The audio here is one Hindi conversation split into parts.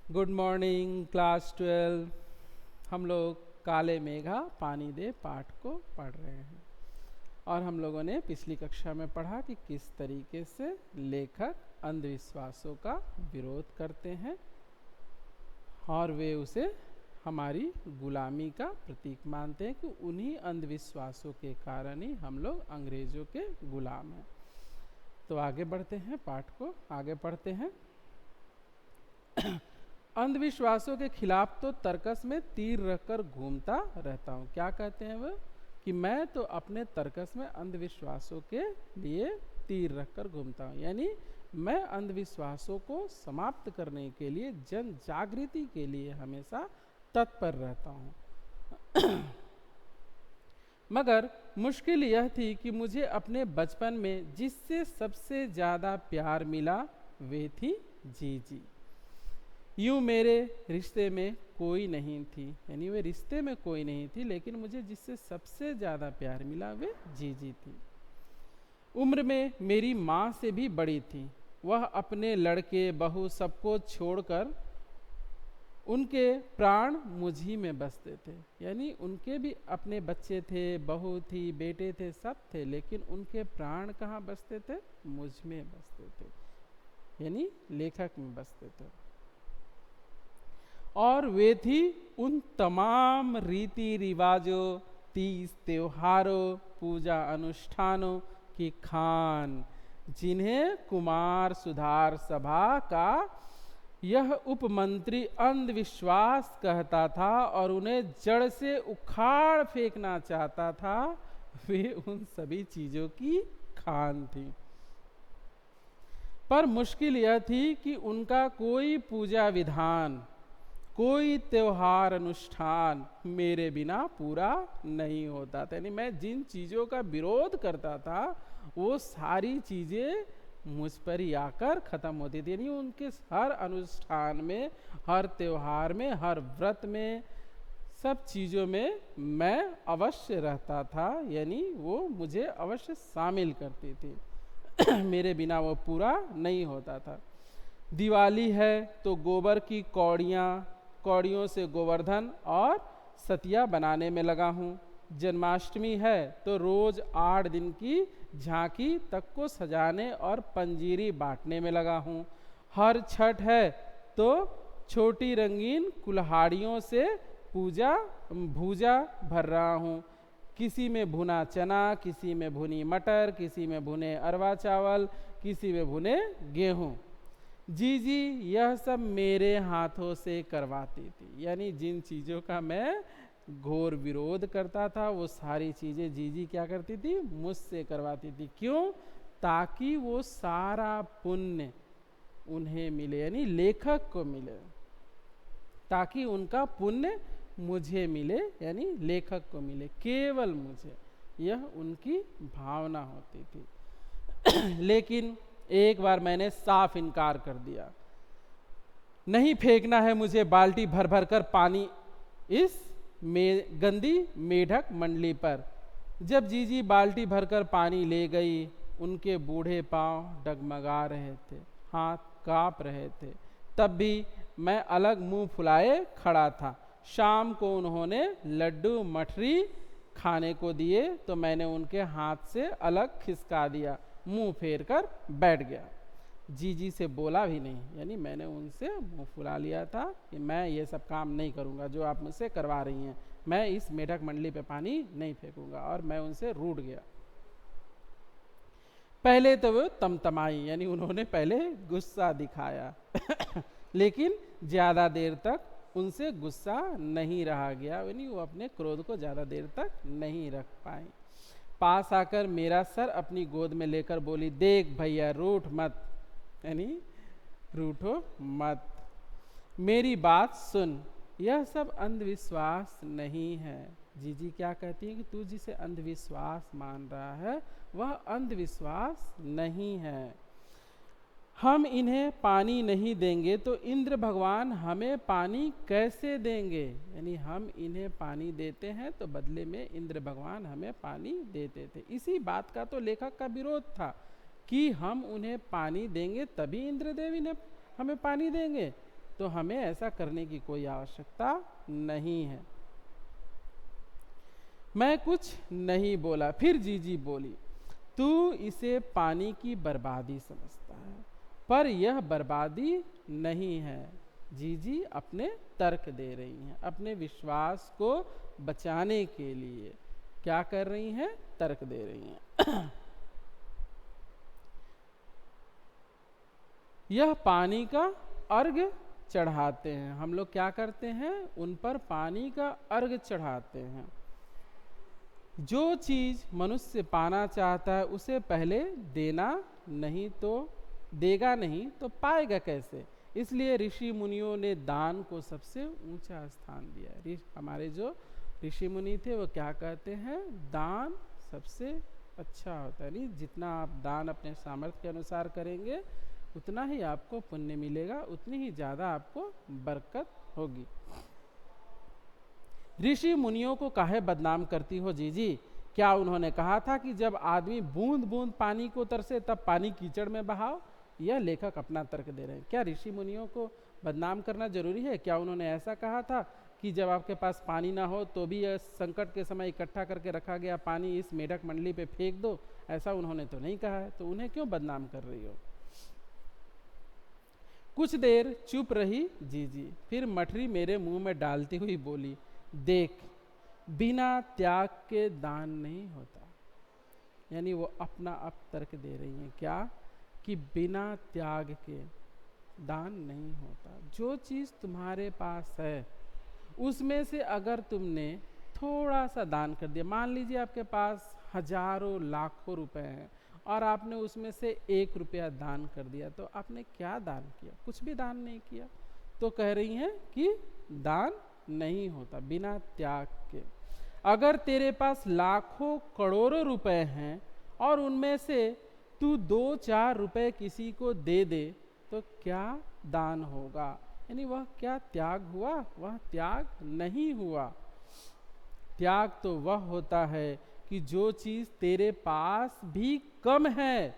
Good morning class 12। हम लोग काले मेघा पानी दे पाठ को पढ़ रहे हैं और हम लोगों ने पिछली कक्षा में पढ़ा कि किस तरीके से लेखक अंधविश्वासों का विरोध करते हैं और वे उसे हमारी गुलामी का प्रतीक मानते हैं कि उन्हीं अंधविश्वासों के कारण ही हम लोग अंग्रेजों के गुलाम हैं। तो आगे बढ़ते हैं, पाठ को आगे पढ़ते हैं। अंधविश्वासों के खिलाफ तो तर्कस में तीर रखकर घूमता रहता हूँ। क्या कहते हैं वो कि मैं तो अपने तर्कस में अंधविश्वासों के लिए तीर रखकर घूमता हूँ, यानी मैं अंधविश्वासों को समाप्त करने के लिए, जन जागृति के लिए हमेशा तत्पर रहता हूँ। मगर मुश्किल यह थी कि मुझे अपने बचपन में जिससे सबसे ज़्यादा प्यार मिला वे थी जीजी। यूँ मेरे रिश्ते में कोई नहीं थी, यानी वे रिश्ते में कोई नहीं थी, लेकिन मुझे जिससे सबसे ज़्यादा प्यार मिला वे जीजी थी। उम्र में मेरी माँ से भी बड़ी थी। वह अपने लड़के बहू सबको छोड़कर, उनके प्राण मुझ ही में बसते थे, यानी उनके भी अपने बच्चे थे, बहू थी, बेटे थे, सब थे, लेकिन उनके प्राण कहाँ बसते थे? मुझ में बसते थे, यानी लेखक में बसते थे। और वे थी उन तमाम रीति रिवाजों, तीज त्योहारों, पूजा अनुष्ठानों की खान जिन्हें कुमार सुधार सभा का यह उपमंत्री अंधविश्वास कहता था और उन्हें जड़ से उखाड़ फेंकना चाहता था। वे उन सभी चीजों की खान थी। पर मुश्किल यह थी कि उनका कोई पूजा विधान, कोई त्योहार अनुष्ठान मेरे बिना पूरा नहीं होता था। यानी मैं जिन चीज़ों का विरोध करता था वो सारी चीज़ें मुझ पर ही आकर ख़त्म होती थी। यानी उनके हर अनुष्ठान में, हर त्योहार में, हर व्रत में, सब चीज़ों में मैं अवश्य रहता था, यानी वो मुझे अवश्य शामिल करती थी। मेरे बिना वो पूरा नहीं होता था। दिवाली है तो गोबर की कौड़ियों से गोवर्धन और सतिया बनाने में लगा हूँ। जन्माष्टमी है तो रोज 8 दिन की झांकी तक को सजाने और पंजीरी बांटने में लगा हूँ। हर छठ है तो छोटी रंगीन कुल्हाड़ियों से भूजा भर रहा हूँ। किसी में भुना चना, किसी में भुनी मटर, किसी में भुने अरवा चावल, किसी में भुने गेहूँ। जीजी यह सब मेरे हाथों से करवाती थी। यानी जिन चीज़ों का मैं घोर विरोध करता था वो सारी चीज़ें जीजी क्या करती थी? मुझसे करवाती थी। क्यों? ताकि वो सारा पुण्य उन्हें मिले, यानी लेखक को मिले, ताकि उनका पुण्य मुझे मिले, यानी लेखक को मिले, केवल मुझे। यह उनकी भावना होती थी। लेकिन एक बार मैंने साफ इनकार कर दिया। नहीं फेंकना है मुझे बाल्टी भर भर कर पानी इस गंदी मेढक मंडली पर। जब जीजी बाल्टी भरकर पानी ले गई, उनके बूढ़े पांव डगमगा रहे थे, हाथ कांप रहे थे। तब भी मैं अलग मुंह फुलाए खड़ा था। शाम को उन्होंने लड्डू मठरी खाने को दिए तो मैंने उनके हाथ से अलग खिसका दिया, मुंह फेर कर बैठ गया। जीजी से बोला भी नहीं, यानी मैंने उनसे मुंह फुला लिया था कि मैं ये सब काम नहीं करूंगा जो आप मुझसे करवा रही हैं। मैं इस मेढक मंडली पे पानी नहीं फेंकूंगा, और मैं उनसे रूठ गया। पहले तो वो तमतमाई, यानी उन्होंने पहले गुस्सा दिखाया लेकिन ज़्यादा देर तक उनसे गुस्सा नहीं रहा गया, यानी वो अपने क्रोध को ज़्यादा देर तक नहीं रख पाए। पास आकर मेरा सर अपनी गोद में लेकर बोली, देख भैया रूठ मत, यानी रूठो मत, मेरी बात सुन, यह सब अंधविश्वास नहीं है। जीजी क्या कहती है कि तू जिसे अंधविश्वास मान रहा है वह अंधविश्वास नहीं है। हम इन्हें पानी नहीं देंगे तो इंद्र भगवान हमें पानी कैसे देंगे? यानी हम इन्हें पानी देते हैं तो बदले में इंद्र भगवान हमें पानी देते थे। इसी बात का तो लेखक का विरोध था कि हम उन्हें पानी देंगे तभी इंद्रदेव इन्हें हमें पानी देंगे। तो हमें ऐसा करने की कोई आवश्यकता नहीं है। मैं कुछ नहीं बोला। फिर जीजी बोली, तू इसे पानी की बर्बादी समझता है, पर यह बर्बादी नहीं है। जीजी अपने तर्क दे रही हैं, अपने विश्वास को बचाने के लिए क्या कर रही हैं? तर्क दे रही हैं। यह पानी का अर्घ चढ़ाते हैं। हम लोग क्या करते हैं? उन पर पानी का अर्घ चढ़ाते हैं। जो चीज मनुष्य पाना चाहता है उसे पहले देना नहीं तो देगा नहीं तो पाएगा कैसे? इसलिए ऋषि मुनियों ने दान को सबसे ऊंचा स्थान दिया। हमारे जो ऋषि मुनि थे वो क्या कहते हैं? दान सबसे अच्छा होता है। नहीं, जितना आप दान अपने सामर्थ्य के अनुसार करेंगे उतना ही आपको पुण्य मिलेगा, उतनी ही ज्यादा आपको बरकत होगी। ऋषि मुनियों को काहे बदनाम करती हो जीजी? क्या उन्होंने कहा था कि जब आदमी बूंद बूंद पानी को तरसे तब पानी कीचड़ में बहाओ? यह लेखक अपना तर्क दे रहे हैं। क्या ऋषि मुनियों को बदनाम करना जरूरी है? क्या उन्होंने ऐसा कहा था कि जब आपके पास पानी ना हो तो भी यह संकट के समय इकट्ठा करके रखा गया पानी इस मेढक मंडली पे फेंक दो? ऐसा उन्होंने तो नहीं कहा है, तो उन्हें क्यों बदनाम कर रही हो? कुछ देर चुप रही जीजी, फिर मठरी मेरे मुंह में डालती हुई बोली, देख, बिना त्याग के दान नहीं होता। यानी वो अपना अब तर्क दे रही हैं क्या? कि बिना त्याग के दान नहीं होता। जो चीज तुम्हारे पास है उसमें से अगर तुमने थोड़ा सा दान कर दिया, मान लीजिए आपके पास हजारों लाखों रुपए हैं और आपने उसमें से 1 रुपया दान कर दिया, तो आपने क्या दान किया? कुछ भी दान नहीं किया। तो कह रही हैं कि दान नहीं होता बिना त्याग के। अगर तेरे पास लाखों करोड़ों रुपए हैं और उनमें से तू 2-4 रुपए किसी को दे दे तो क्या दान होगा? यानी वह क्या त्याग हुआ? वह त्याग नहीं हुआ। त्याग तो वह होता है कि जो चीज तेरे पास भी कम है,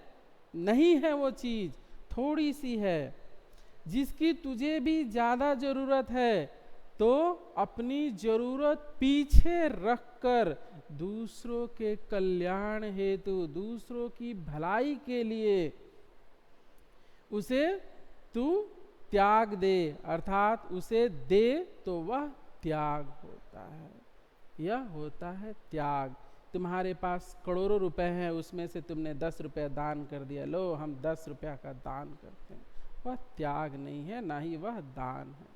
नहीं है वो चीज, थोड़ी सी है, जिसकी तुझे भी ज्यादा जरूरत है, तो अपनी जरूरत पीछे रखकर दूसरों के कल्याण हेतु, दूसरों की भलाई के लिए उसे तू त्याग दे, अर्थात उसे दे तो वह त्याग होता है। यह होता है त्याग। तुम्हारे पास करोड़ों रुपए हैं, उसमें से तुमने 10 रुपया दान कर दिया, लो हम 10 रुपया का दान करते हैं, वह त्याग नहीं है, ना ही वह दान है।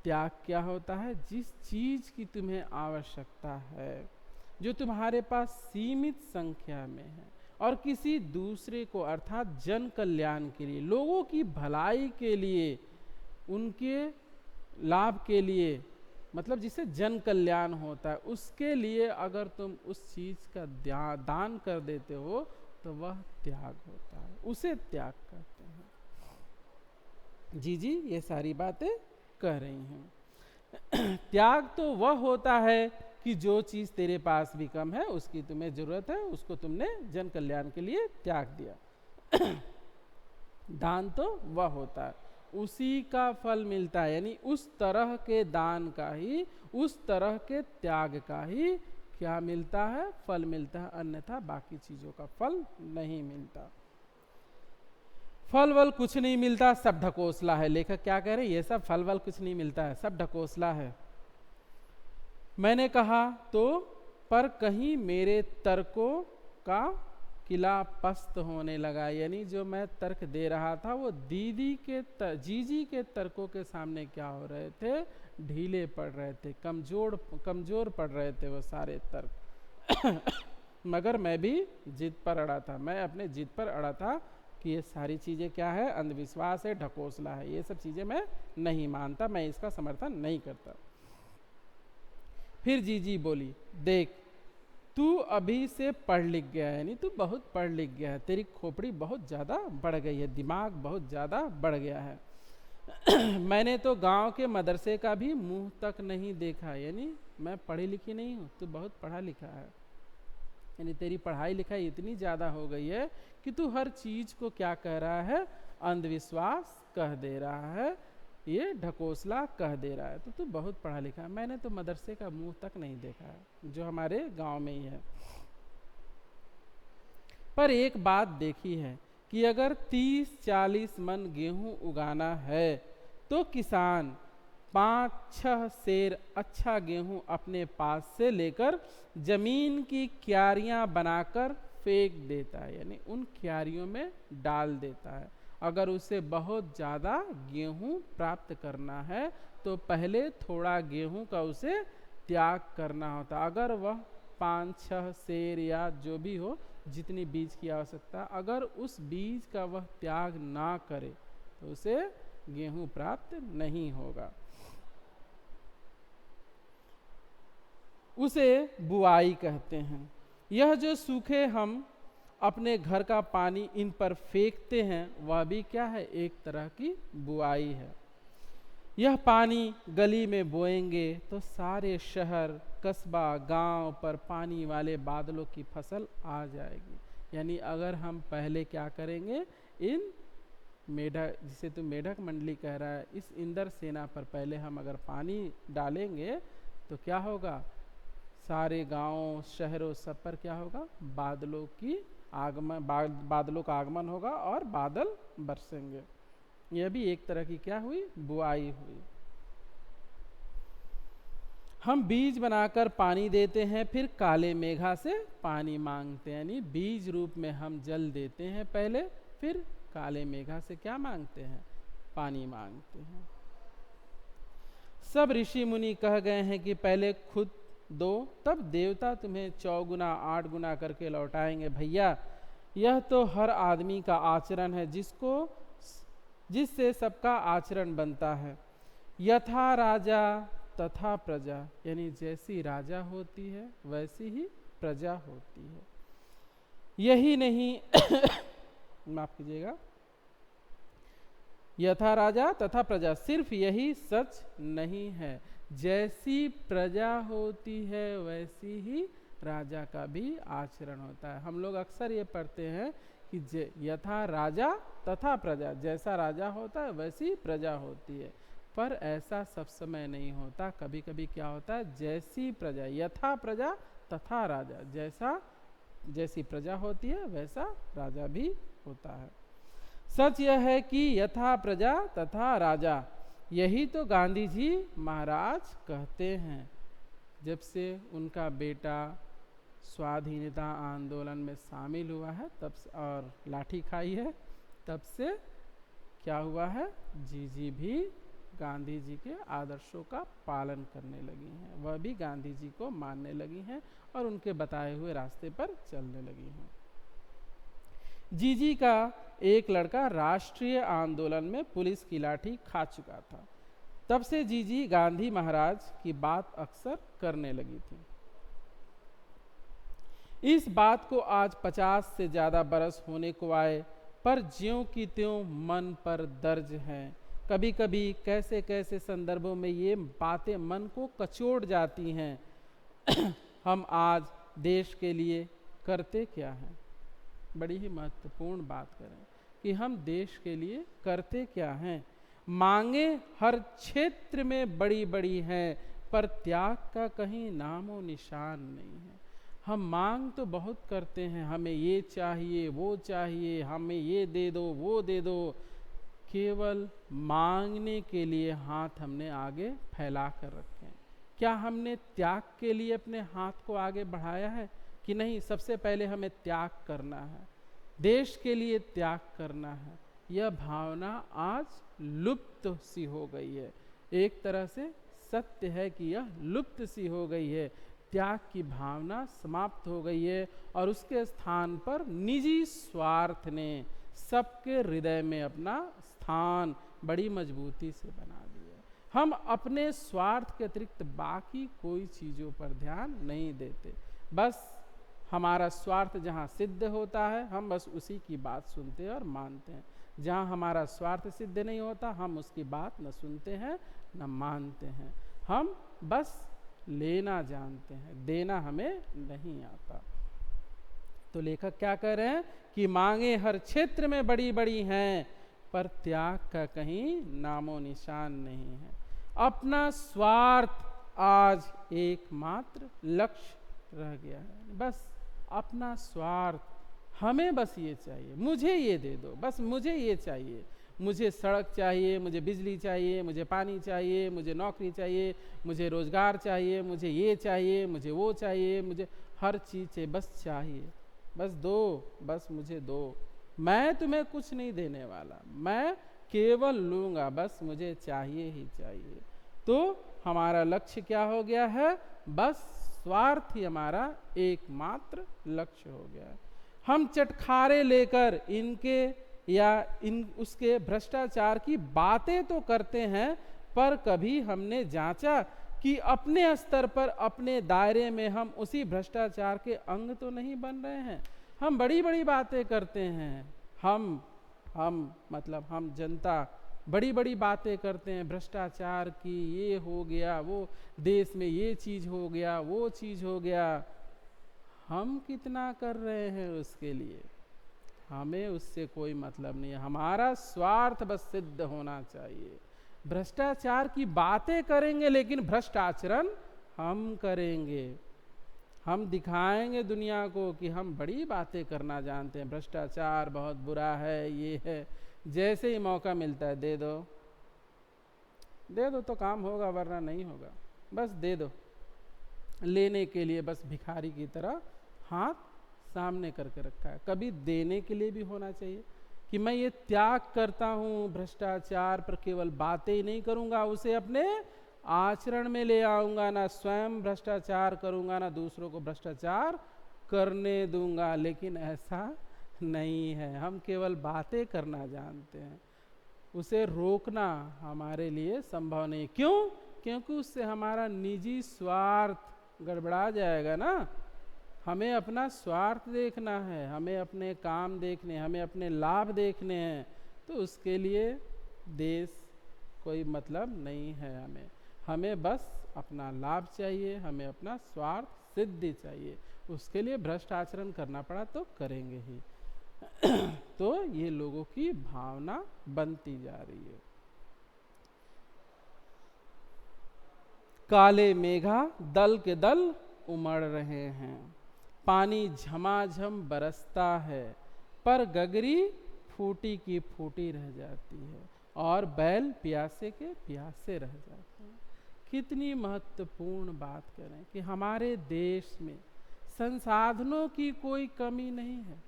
त्याग क्या होता है? जिस चीज की तुम्हें आवश्यकता है, जो तुम्हारे पास सीमित संख्या में है, और किसी दूसरे को अर्थात जन कल्याण के लिए, लोगों की भलाई के लिए, उनके लाभ के लिए, मतलब जिसे जन कल्याण होता है, उसके लिए अगर तुम उस चीज का दान कर देते हो तो वह त्याग होता है, उसे त्याग कहते हैं। जी ये सारी बातें कह रही हैं। त्याग तो वह होता है कि जो चीज तेरे पास भी कम है, उसकी तुम्हें जरूरत है, उसको तुमने जन कल्याण के लिए त्याग दिया। दान तो वह होता है, उसी का फल मिलता है, यानी उस तरह के दान का ही, उस तरह के त्याग का ही क्या मिलता है? फल मिलता है, अन्यथा बाकी चीजों का फल नहीं मिलता। फल वल कुछ नहीं मिलता, सब ढकोसला है। लेखक क्या कह रहे हैं? ये सब फल वल कुछ नहीं मिलता है, सब ढकोसला है। मैंने कहा तो, पर कहीं मेरे तर्कों का किला पस्त होने लगा। यानी जो मैं तर्क दे रहा था वो दीदी के जीजी के तर्कों के सामने क्या हो रहे थे? ढीले पड़ रहे थे, कमजोर पड़ रहे थे वो सारे तर्क। मगर मैं भी जिद पर अड़ा था, मैं अपने जिद पर अड़ा था कि ये सारी चीज़ें क्या है? अंधविश्वास है, ढकोसला है, ये सब चीज़ें मैं नहीं मानता, मैं इसका समर्थन नहीं करता। फिर जीजी बोली, देख, तू अभी से पढ़ लिख गया है, यानी तू बहुत पढ़ लिख गया है, तेरी खोपड़ी बहुत ज़्यादा बढ़ गई है, दिमाग बहुत ज़्यादा बढ़ गया है। मैंने तो गांव के मदरसे का भी मुंह तक नहीं देखा, यानी मैं पढ़ी लिखी नहीं हूँ, तू बहुत पढ़ा लिखा है। यानी तेरी पढ़ाई लिखाई इतनी ज़्यादा हो गई है कि तू हर चीज़ को क्या कह रहा है? अंधविश्वास कह दे रहा है। ये ढकोसला कह दे रहा है। तो तू बहुत पढ़ा लिखा है। मैंने तो मदरसे का मुंह तक नहीं देखा है, जो हमारे गांव में ही है। पर एक बात देखी है कि अगर 30-40 मन गेहूं उगाना है तो किसान 5-6 सेर अच्छा गेहूं अपने पास से लेकर जमीन की क्यारियां बनाकर फेंक देता है, यानी उन क्यारियों में डाल देता है। अगर उसे बहुत ज़्यादा गेहूं प्राप्त करना है तो पहले थोड़ा गेहूं का उसे त्याग करना होता। अगर वह 5-6 सेर या जो भी हो, जितनी बीज की आवश्यकता, अगर उस बीज का वह त्याग ना करे तो उसे गेहूं प्राप्त नहीं होगा। उसे बुआई कहते हैं। यह जो सूखे हम अपने घर का पानी इन पर फेंकते हैं, वह भी क्या है, एक तरह की बुआई है। यह पानी गली में बोएंगे तो सारे शहर, कस्बा, गांव पर पानी वाले बादलों की फसल आ जाएगी। यानी अगर हम पहले क्या करेंगे, इन मेढक, जिसे तो मेढक मंडली कह रहा है, इस इंद्र सेना पर पहले हम अगर पानी डालेंगे तो क्या होगा, सारे गांवों, शहरों, सब पर क्या होगा, बादलों की आगमन, बादलों का आगमन होगा और बादल बरसेंगे। यह भी एक तरह की क्या हुई, बुआई हुई। हम बीज बनाकर पानी देते हैं, फिर काले मेघा से पानी मांगते हैं। यानी बीज रूप में हम जल देते हैं पहले, फिर काले मेघा से क्या मांगते हैं, पानी मांगते हैं। सब ऋषि मुनि कह गए हैं कि पहले खुद दो, तब देवता तुम्हें 4 गुना 8 गुना करके लौटाएंगे। भैया, यह तो हर आदमी का आचरण है, जिससे सबका आचरण बनता है। यथा राजा तथा प्रजा, यानी जैसी राजा होती है वैसी ही प्रजा होती है। यही नहीं माफ कीजिएगा, यथा राजा तथा प्रजा, सिर्फ यही सच नहीं है, जैसी प्रजा होती है वैसी ही राजा का भी आचरण होता है। हम लोग अक्सर ये पढ़ते हैं कि यथा राजा तथा प्रजा, जैसा राजा होता है वैसी प्रजा होती है, पर ऐसा सब समय नहीं होता। कभी कभी क्या होता है, जैसी प्रजा, यथा प्रजा तथा राजा, जैसी प्रजा होती है वैसा राजा भी होता है। सच यह है कि यथा प्रजा तथा राजा, यही तो गांधी जी महाराज कहते हैं। जब से उनका बेटा स्वाधीनता आंदोलन में शामिल हुआ है तब से, और लाठी खाई है, तब से क्या हुआ है, जी भी गांधी जी के आदर्शों का पालन करने लगी हैं। वह भी गांधी जी को मानने लगी हैं और उनके बताए हुए रास्ते पर चलने लगी हैं। जीजी का एक लड़का राष्ट्रीय आंदोलन में पुलिस की लाठी खा चुका था। तब से जीजी गांधी महाराज की बात अक्सर करने लगी थी। इस बात को आज 50 से ज्यादा बरस होने को आए, पर ज्यों की त्यों मन पर दर्ज है। कभी कभी कैसे कैसे संदर्भों में ये बातें मन को कचोड़ जाती हैं। हम आज देश के लिए करते क्या हैं, बड़ी ही महत्वपूर्ण बात करें कि हम देश के लिए करते क्या हैं। मांगे हर क्षेत्र में बड़ी बड़ी हैं, पर त्याग का कहीं नामो निशान नहीं है। हम मांग तो बहुत करते हैं, हमें ये चाहिए, वो चाहिए, हमें ये दे दो, वो दे दो। केवल मांगने के लिए हाथ हमने आगे फैला कर रखे हैं। क्या हमने त्याग के लिए अपने हाथ को आगे बढ़ाया है कि नहीं? सबसे पहले हमें त्याग करना है, देश के लिए त्याग करना है। यह भावना आज लुप्त सी हो गई है। एक तरह से सत्य है कि यह लुप्त सी हो गई है। त्याग की भावना समाप्त हो गई है और उसके स्थान पर निजी स्वार्थ ने सबके हृदय में अपना स्थान बड़ी मजबूती से बना दिया। हम अपने स्वार्थ के अतिरिक्त बाकी कोई चीज़ों पर ध्यान नहीं देते। बस हमारा स्वार्थ जहाँ सिद्ध होता है हम बस उसी की बात सुनते हैं और मानते हैं। जहाँ हमारा स्वार्थ सिद्ध नहीं होता हम उसकी बात न सुनते हैं न मानते हैं। हम बस लेना जानते हैं, देना हमें नहीं आता। तो लेखक क्या कह रहे हैं कि मांगे हर क्षेत्र में बड़ी बड़ी हैं, पर त्याग का कहीं नामो निशान नहीं है। अपना स्वार्थ आज एकमात्र लक्ष्य रह गया है। बस अपना स्वार्थ, हमें बस ये चाहिए, मुझे ये दे दो, बस मुझे ये चाहिए, मुझे सड़क चाहिए, मुझे बिजली चाहिए, मुझे पानी चाहिए, मुझे नौकरी चाहिए, मुझे रोजगार चाहिए, मुझे ये चाहिए, मुझे वो चाहिए, मुझे हर चीज़ चाहिए, बस चाहिए, बस दो, बस मुझे दो, मैं तुम्हें कुछ नहीं देने वाला, मैं केवल लूँगा, बस मुझे चाहिए ही चाहिए। तो हमारा लक्ष्य क्या हो गया है? बस स्वार्थ ही हमारा एकमात्र लक्ष्य हो गया है। हम चटखारे लेकर इनके या इन उसके भ्रष्टाचार की बातें तो करते हैं, पर कभी हमने जांचा कि अपने स्तर पर, अपने दायरे में हम उसी भ्रष्टाचार के अंग तो नहीं बन रहे हैं। हम बड़ी बड़ी बातें करते हैं, हम मतलब हम जनता बड़ी बड़ी बातें करते हैं भ्रष्टाचार की, ये हो गया, वो देश में ये चीज़ हो गया, वो चीज़ हो गया। हम कितना कर रहे हैं उसके लिए? हमें उससे कोई मतलब नहीं है। हमारा स्वार्थ बस सिद्ध होना चाहिए। भ्रष्टाचार की बातें करेंगे लेकिन भ्रष्ट आचरण हम करेंगे। हम दिखाएंगे दुनिया को कि हम बड़ी बातें करना जानते हैं, भ्रष्टाचार बहुत बुरा है, ये है। जैसे ही मौका मिलता है दे दो, दे दो तो काम होगा, वरना नहीं होगा। बस दे दो, लेने के लिए बस भिखारी की तरह हाथ सामने करके रखा है। कभी देने के लिए भी होना चाहिए कि मैं ये त्याग करता हूँ भ्रष्टाचार पर, केवल बातें ही नहीं करूँगा, उसे अपने आचरण में ले आऊँगा, ना स्वयं भ्रष्टाचार करूँगा, ना दूसरों को भ्रष्टाचार करने दूंगा। लेकिन ऐसा नहीं है, हम केवल बातें करना जानते हैं, उसे रोकना हमारे लिए संभव नहीं। क्यों? क्योंकि उससे हमारा निजी स्वार्थ गड़बड़ा जाएगा ना। हमें अपना स्वार्थ देखना है, हमें अपने काम देखने, हमें अपने लाभ देखने हैं, तो उसके लिए देश कोई मतलब नहीं है। हमें बस अपना लाभ चाहिए, हमें अपना स्वार्थ सिद्धि चाहिए। उसके लिए भ्रष्ट आचरण करना पड़ा तो करेंगे ही। तो ये लोगों की भावना बनती जा रही है। काले मेघा दल के दल उमड़ रहे हैं, पानी झमाझम बरसता है, पर गगरी फूटी की फूटी रह जाती है और बैल प्यासे के प्यासे रह जाते हैं। कितनी महत्वपूर्ण बात करें कि हमारे देश में संसाधनों की कोई कमी नहीं है।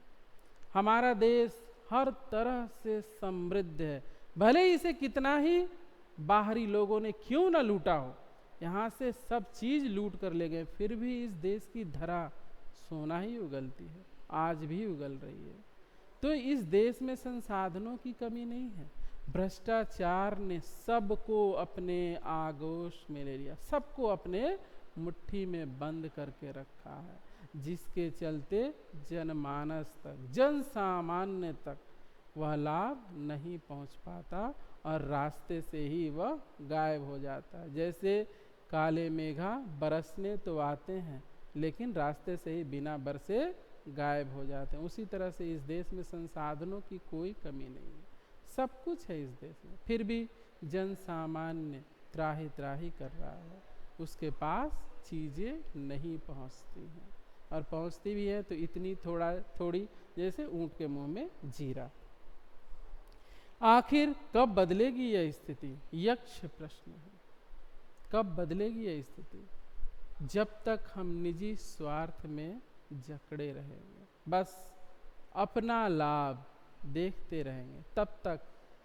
हमारा देश हर तरह से समृद्ध है, भले ही इसे कितना ही बाहरी लोगों ने क्यों न लूटा हो, यहाँ से सब चीज़ लूट कर ले गए, फिर भी इस देश की धरा सोना ही उगलती है, आज भी उगल रही है। तो इस देश में संसाधनों की कमी नहीं है। भ्रष्टाचार ने सबको अपने आगोश में ले लिया, सबको अपने मुट्ठी में बंद करके रखा है, जिसके चलते जनमानस तक, जन सामान्य तक वह लाभ नहीं पहुंच पाता और रास्ते से ही वह गायब हो जाता है। जैसे काले मेघा बरसने तो आते हैं लेकिन रास्ते से ही बिना बरसे गायब हो जाते हैं, उसी तरह से इस देश में संसाधनों की कोई कमी नहीं है, सब कुछ है इस देश में, फिर भी जन सामान्य त्राही त्राही कर रहा है, उसके पास चीज़ें नहीं पहुंचती हैं, और पहुंचती भी है तो इतनी थोड़ी जैसे ऊंट के मुंह में जीरा। आखिर कब बदलेगी यह स्थिति? यक्ष प्रश्न है। कब बदलेगी यह स्थिति? जब तक हम निजी स्वार्थ में जकड़े रहेंगे, बस अपना लाभ देखते रहेंगे, तब तक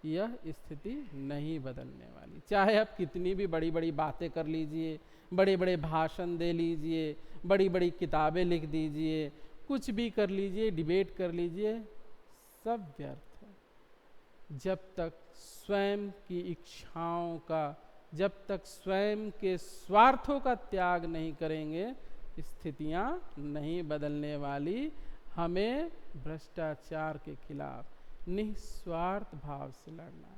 यह स्थिति नहीं बदलने वाली। चाहे आप कितनी भी बड़ी बड़ी बातें कर लीजिए, बड़े बड़े भाषण दे लीजिए, बड़ी बड़ी किताबें लिख दीजिए, कुछ भी कर लीजिए, डिबेट कर लीजिए, सब व्यर्थ है। जब तक स्वयं की इच्छाओं का, जब तक स्वयं के स्वार्थों का त्याग नहीं करेंगे, स्थितियां नहीं बदलने वाली। हमें भ्रष्टाचार के खिलाफ निस्वार्थ भाव से लड़ना,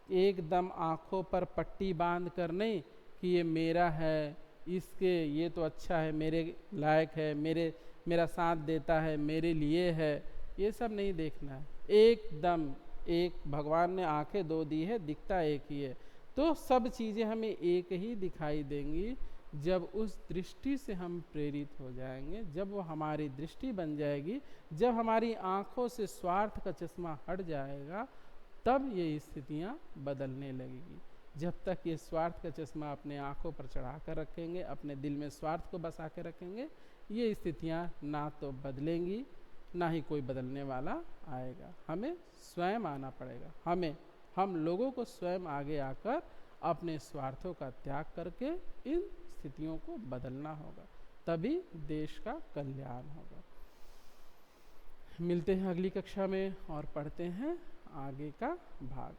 एकदम आंखों पर पट्टी बांध कर नहीं कि ये मेरा है, इसके ये तो अच्छा है, मेरे लायक है, मेरा साथ देता है, मेरे लिए है, ये सब नहीं देखना है। एकदम एक, भगवान ने आंखें दो दी है, दिखता एक ही है। तो सब चीज़ें हमें एक ही दिखाई देंगी जब उस दृष्टि से हम प्रेरित हो जाएंगे, जब वो हमारी दृष्टि बन जाएगी, जब हमारी आंखों से स्वार्थ का चश्मा हट जाएगा, तब ये स्थितियाँ बदलने लगेगी। जब तक ये स्वार्थ का चश्मा अपने आंखों पर चढ़ा कर रखेंगे, अपने दिल में स्वार्थ को बसा के रखेंगे, ये स्थितियाँ ना तो बदलेंगी, ना ही कोई बदलने वाला आएगा। हमें स्वयं आना पड़ेगा, हम लोगों को स्वयं आगे आकर अपने स्वार्थों का त्याग करके इन स्थितियों को बदलना होगा, तभी देश का कल्याण होगा। मिलते हैं अगली कक्षा में और पढ़ते हैं आगे का भाग।